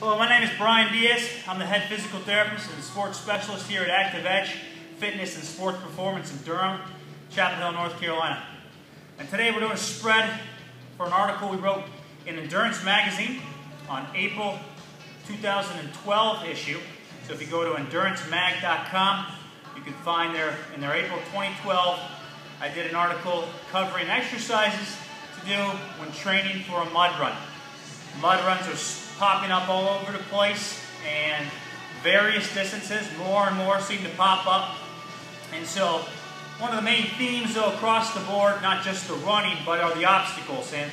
Hello, my name is Brian Diaz. I'm the head physical therapist and sports specialist here at ActivEdge Fitness and Sports Performance in Durham, Chapel Hill, North Carolina. And today we're doing a spread for an article we wrote in Endurance Magazine on April 2012 issue. So if you go to endurancemag.com, you can find there in their April 2012, I did an article covering exercises to do when training for a mud run. Mud runs are popping up all over the place, and various distances, more and more seem to pop up. And so one of the main themes though across the board, not just the running, but are the obstacles. And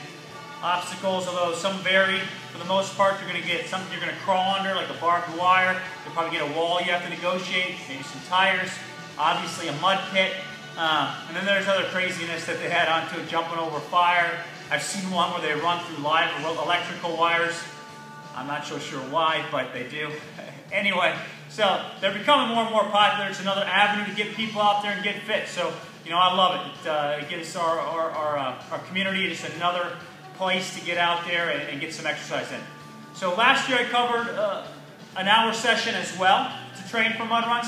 obstacles, although some vary, for the most part you're going to get something you're going to crawl under, like a barbed wire. You'll probably get a wall you have to negotiate, maybe some tires, obviously a mud pit. And then there's other craziness that they had onto it, jumping over fire. I've seen one where they run through live electrical wires. I'm not so sure why, but they do. Anyway, so they're becoming more and more popular. It's another avenue to get people out there and get fit. So, you know, I love it. It gives our community just another place to get out there and get some exercise in. So last year I covered an hour session as well to train for mud runs.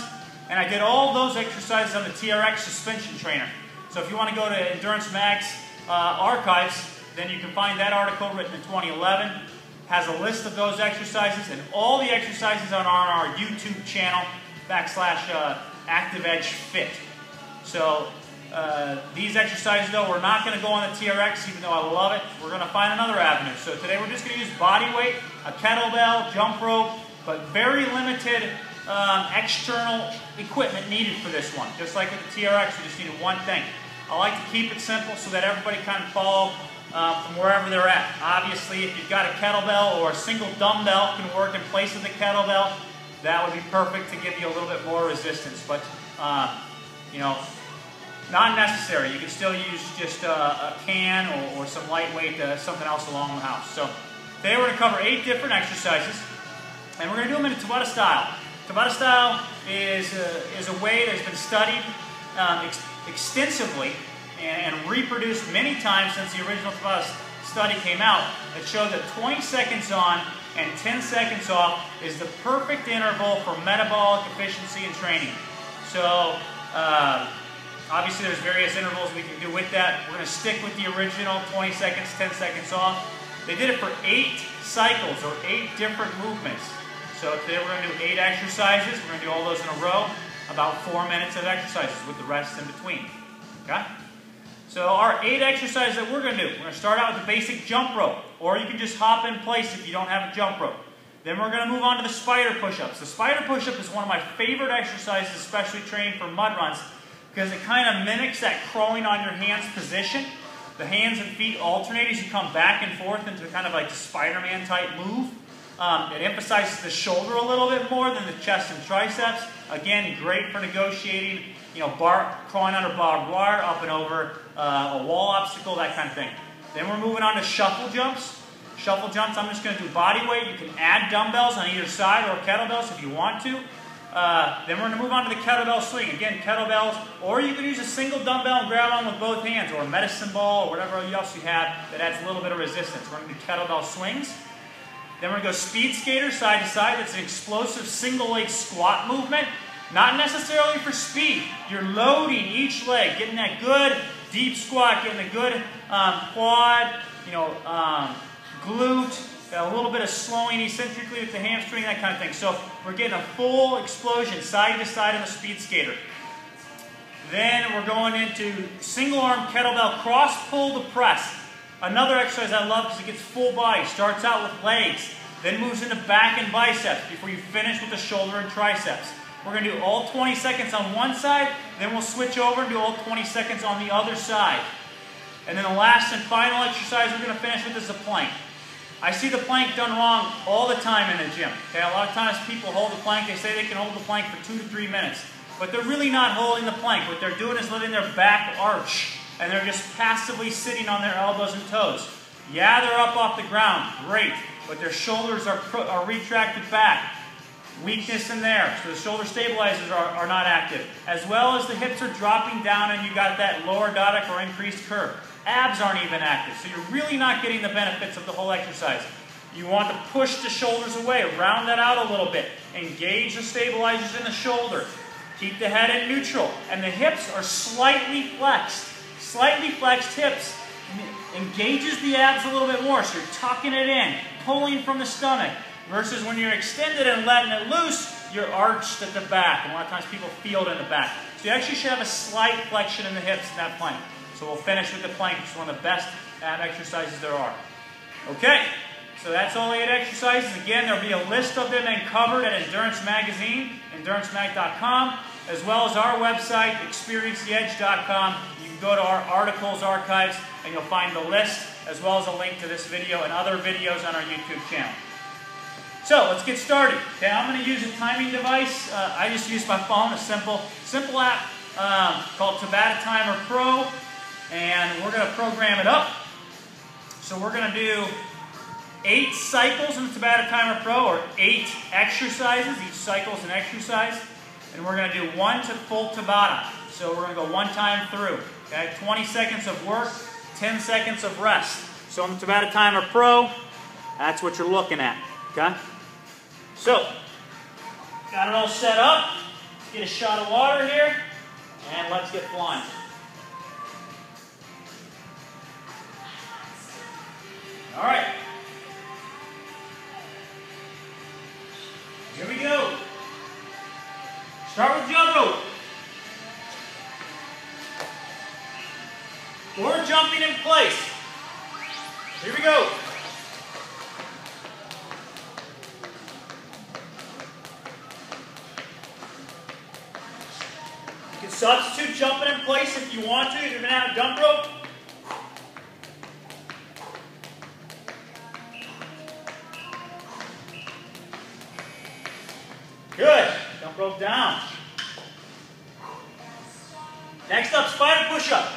And I did all those exercises on the TRX suspension trainer. So if you want to go to Endurance Mag's archives, then you can find that article written in 2011. Has a list of those exercises, and all the exercises are on our YouTube channel / ActivEdge Fit. So these exercises though, we're not going to go on the TRX, even though I love it. We're going to find another avenue. So today we're just going to use body weight, a kettlebell, jump rope, but very limited external equipment needed for this one. Just like with the TRX, we just needed one thing. I like to keep it simple so that everybody can follow from wherever they're at. Obviously, if you've got a kettlebell or a single dumbbell can work in place of the kettlebell, that would be perfect to give you a little bit more resistance. But, you know, not necessary. You can still use just a can or some lightweight, something else along the house. So today we're going to cover 8 different exercises, and we're going to do them in a Tabata-Style. Tabata-Style is a way that's been studied extensively and reproduced many times since the original Tabata study came out, that showed that 20 seconds on and 10 seconds off is the perfect interval for metabolic efficiency and training. So obviously there's various intervals we can do with that. We're going to stick with the original 20 seconds, 10 seconds off. They did it for 8 cycles or 8 different movements. So today we're going to do 8 exercises. We're going to do all those in a row, about 4 minutes of exercises with the rest in between. Okay? So our 8 exercises that we're going to do, we're going to start out with the basic jump rope, or you can just hop in place if you don't have a jump rope. Then we're going to move on to the spider push-ups. The spider push-up is one of my favorite exercises, especially training for mud runs, because it kind of mimics that crawling on your hands position. The hands and feet alternate as you come back and forth into kind of like a Spider-Man type move. It emphasizes the shoulder a little bit more than the chest and triceps. Again, great for negotiating, you know, crawling under barbed wire, up and over a wall obstacle, that kind of thing. Then we're moving on to shuffle jumps. Shuffle jumps, I'm just going to do body weight. You can add dumbbells on either side or kettlebells if you want to. Then we're going to move on to the kettlebell swing. Again, kettlebells, or you can use a single dumbbell and grab on with both hands, or a medicine ball, or whatever else you have that adds a little bit of resistance. We're going to do kettlebell swings. Then we're going to go speed skater side to side. That's an explosive single leg squat movement. Not necessarily for speed. You're loading each leg, getting that good deep squat, getting a good quad, you know, glute, a little bit of slowing eccentrically with the hamstring, that kind of thing. So we're getting a full explosion side to side on the speed skater. Then we're going into single arm kettlebell cross pull to press. Another exercise I love because it gets full body. Starts out with legs, then moves into back and biceps before you finish with the shoulder and triceps. We're going to do all 20 seconds on one side, then we'll switch over and do all 20 seconds on the other side. And then the last and final exercise we're going to finish with is the plank. I see the plank done wrong all the time in the gym. Okay, a lot of times people hold the plank, they say they can hold the plank for 2 to 3 minutes. But they're really not holding the plank. What they're doing is letting their back arch, and they're just passively sitting on their elbows and toes. Yeah, they're up off the ground, great, but their shoulders are retracted back. Weakness in there, so the shoulder stabilizers are not active. As well as the hips are dropping down and you got that lordotic or increased curve. Abs aren't even active, so you're really not getting the benefits of the whole exercise. You want to push the shoulders away, round that out a little bit. Engage the stabilizers in the shoulder. Keep the head in neutral. And the hips are slightly flexed. Slightly flexed hips engages the abs a little bit more. So you're tucking it in, pulling from the stomach. Versus when you're extended and letting it loose, you're arched at the back. And a lot of times people feel it in the back. So you actually should have a slight flexion in the hips in that plank. So we'll finish with the plank, which is one of the best ab exercises there are. Okay. So that's all 8 exercises. Again, there'll be a list of them and covered at Endurance Magazine, endurancemag.com, as well as our website, experiencetheedge.com. You can go to our articles archives and you'll find the list, as well as a link to this video and other videos on our YouTube channel. So let's get started. Okay, I'm going to use a timing device. I just use my phone, a simple app called Tabata Pro, and we're going to program it up. So we're going to do 8 cycles in the Tabata Pro, or 8 exercises. Each cycle is an exercise. And we're going to do 1 to full Tabata. So we're going to go 1 time through. Okay, 20 seconds of work, 10 seconds of rest. So on the Tabata Pro, that's what you're looking at. Okay? So, got it all set up. Get a shot of water here. And let's get flying. All right. Here we go. Start with jump rope. Or jumping in place. Here we go. You can substitute jumping in place if you want to, if you're going to have a jump rope. Good. Jump rope down. Next up, spider push-up.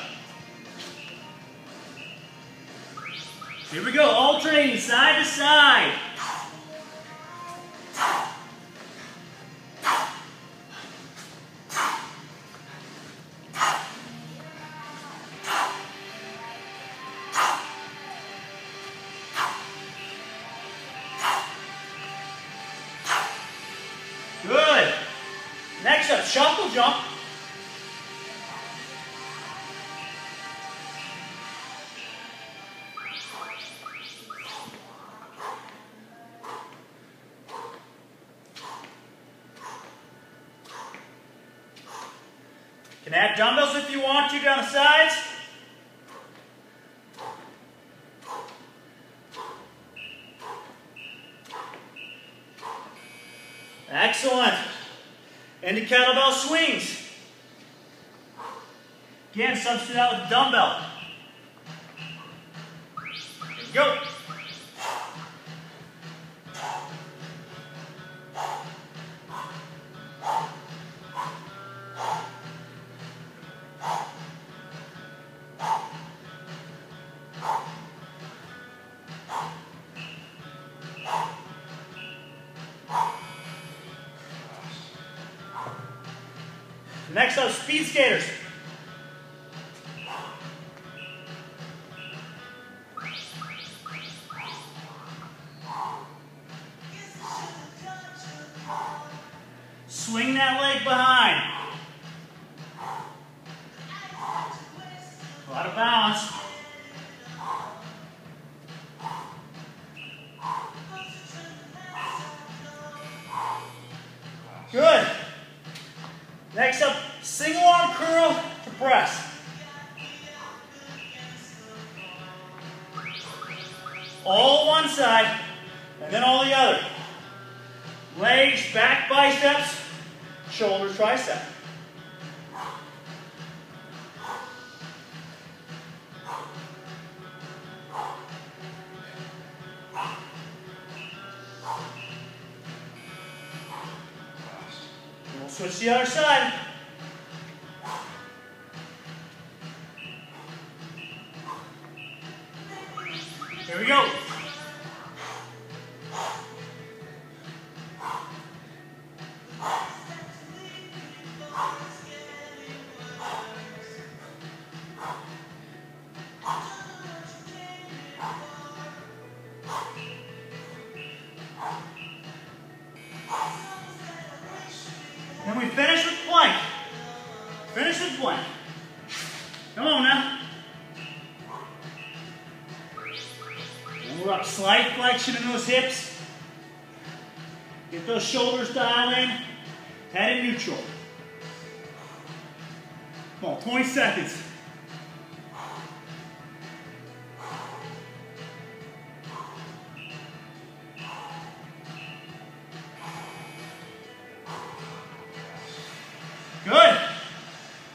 Here we go, alternating side to side. Good. Next up, shuffle jump. You can add dumbbells if you want to down the sides. Excellent. Into kettlebell swings. Again, substitute out with a dumbbell. Here we go. Next up, speed skaters. Swing that leg behind. A lot of balance. Good. Next up, single arm curl to press. All one side, and then all the other. Legs, back biceps, shoulder tricep. We'll switch to the other side. Here we go. Then we finish with plank. Finish with plank. Come on now. And we're up. Slight flexion in those hips. Get those shoulders dialed in. Head in neutral. Come on, 20 seconds. Good.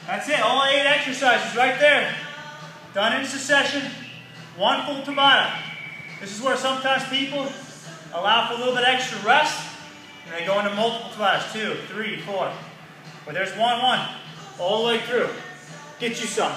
That's it. All 8 exercises right there. Done in succession. One full Tabata. This is where sometimes people allow for a little bit extra rest and they go into multiple Tabatas. 2, 3, 4. But there's one all the way through. Get you some.